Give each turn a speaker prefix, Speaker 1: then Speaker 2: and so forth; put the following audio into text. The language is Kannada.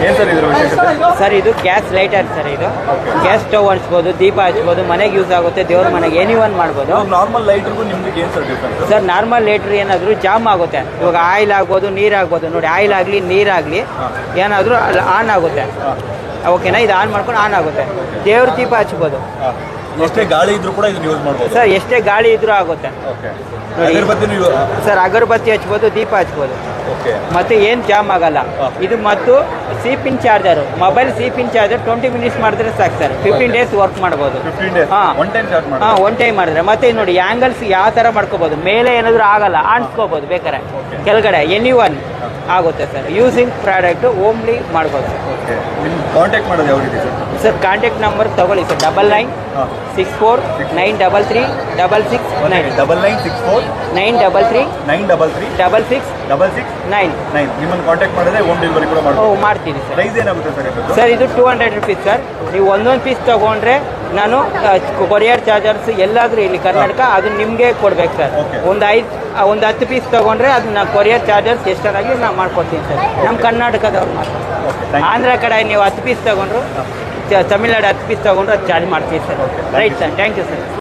Speaker 1: ಏನು ಸರ್ ಇದ್ರ ವಿಶೇಷತೆ?
Speaker 2: ಸರ್ ಇದು ಗ್ಯಾಸ್ ಲೈಟರ್ ಸರ್. ಇದು ಗ್ಯಾಸ್ ಸ್ಟವ್ ಹಚ್ಬೋದು, ದೀಪ ಹಚ್ಬೋದು, ಮನೆಗೆ ಯೂಸ್ ಆಗುತ್ತೆ, ದೇವ್ರ ಮನೆಗೆ ಎನಿ ಒನ್ ಮಾಡ್ಬೋದು.
Speaker 1: ನಾರ್ಮಲ್ ಲೈಟ್ರಿಗೂ ನಿಮ್ಗೆ ಏನು sir difference?
Speaker 2: Sir normal lighter ಏನಾದರೂ ಜಾಮ್ ಆಗುತ್ತೆ, ಇವಾಗ ಆಯಿಲ್ ಆಗ್ಬೋದು, ನೀರಾಗ್ಬೋದು. ನೋಡಿ, ಆಯಿಲ್ ಆಗಲಿ ನೀರಾಗಲಿ ಏನಾದರೂ ಆನ್ ಆಗುತ್ತೆ. ಓಕೆನಾ? ಇದು ಆನ್ ಮಾಡ್ಕೊಂಡು ಆನ್ ಆಗುತ್ತೆ. ದೇವ್ರ ದೀಪ ಹಚ್ಬೋದು.
Speaker 1: ಎಷ್ಟೇ ಗಾಳಿ ಇದ್ರೂ ಕೂಡ ಇದನ್ನ ಯೂಸ್ ಮಾಡ್ಬೋದು
Speaker 2: ಸರ್, ಎಷ್ಟೇ ಗಾಳಿ ಇದ್ರೂ ಆಗುತ್ತೆ. ಸರ್ ಅಗರಬತ್ತಿ ಹಚ್ಬೋದು, ದೀಪ ಹಚ್ಬೋದು. ಮತ್ತೆ ಏನು ಜಾಮ್ ಆಗಲ್ಲ ಇದು. ಮತ್ತು C pin charger, mobile C pin charger 20 minutes ಮಾಡಿದ್ರೆ ಸಾಕು ಸರ್. 15 ಡೇಸ್ ವರ್ಕ್ ಮಾಡ್ಬೋದು. ಒನ್ ಟೈಮ್ ಮಾಡಿದ್ರೆ. ಮತ್ತೆ ನೋಡಿ, ಆ್ಯಂಗಲ್ಸ್ ಯಾವ ಥರ ಮಾಡ್ಕೋಬೋದು. ಮೇಲೆ ಏನಾದರೂ ಆಗಲ್ಲ, ಆಣಿಸ್ಕೋಬೋದು ಬೇಕಾರೆ. ಕೆಳಗಡೆ ಎನಿ ಒನ್ ಆಗುತ್ತೆ ಸರ್. ಯೂಸಿಂಗ್ ಪ್ರಾಡಕ್ಟ್ ಓಮ್ಲಿ ಮಾಡ್ಬೋದು ಸರ್.
Speaker 1: ಕಾಂಟ್ಯಾಕ್ಟ್ ಮಾಡೋದು ಯಾವ ರೀತಿ ಸರ್?
Speaker 2: ಸರ್ ಕಾಂಟ್ಯಾಕ್ಟ್ ನಂಬರ್ ತಗೊಳ್ಳಿ ಸರ್. 9964936669. 9964933669.
Speaker 1: ನಿಮ್ಮನ್ನು ಕಾಂಟ್ಯಾಕ್ಟ್ ಮಾಡಿದ್ರೆ ಹೋಮ್ ಡೆಲಿವರಿ ಕೂಡ
Speaker 2: ಮಾಡ್ತೀನಿ ಸರ್.
Speaker 1: ಪ್ರೈಸ್ ಏನಾಗುತ್ತೆ ಸರ್?
Speaker 2: ಸರ್ ಇದು 200 ರುಪೀಸ್ ಸರ್. ನೀವು ಒಂದೊಂದು ಪೀಸ್ ತೊಗೊಂಡ್ರೆ ನಾನು ಕೊರಿಯರ್ ಚಾರ್ಜರ್ಸ್ ಎಲ್ಲಾದರೂ ಇಲ್ಲಿ ಕರ್ನಾಟಕ ಅದು ನಿಮಗೆ ಕೊಡ್ಬೇಕು ಸರ್. ಒಂದು 10 ಪೀಸ್ ತೊಗೊಂಡ್ರೆ ಅದನ್ನ ಕೊರಿಯರ್ ಚಾರ್ಜರ್ಸ್ ಎಷ್ಟಾಗಿ ನಾನು ಮಾಡ್ಕೊಡ್ತೀನಿ ಸರ್. ನಮ್ಮ ಕರ್ನಾಟಕದವ್ರು ಮಾತ್ರ. ಆಂಧ್ರ ಕಡೆ ನೀವು 10 ಪೀಸ್ ತೊಗೊಂಡ್ರು, ತಮಿಳ್ನಾಡು 10 ಪೀಸ್ ತೊಗೊಂಡ್ರು ಅದು ಚಾರ್ಜ್ ಮಾಡ್ತೀವಿ sir. Right sir, thank you sir.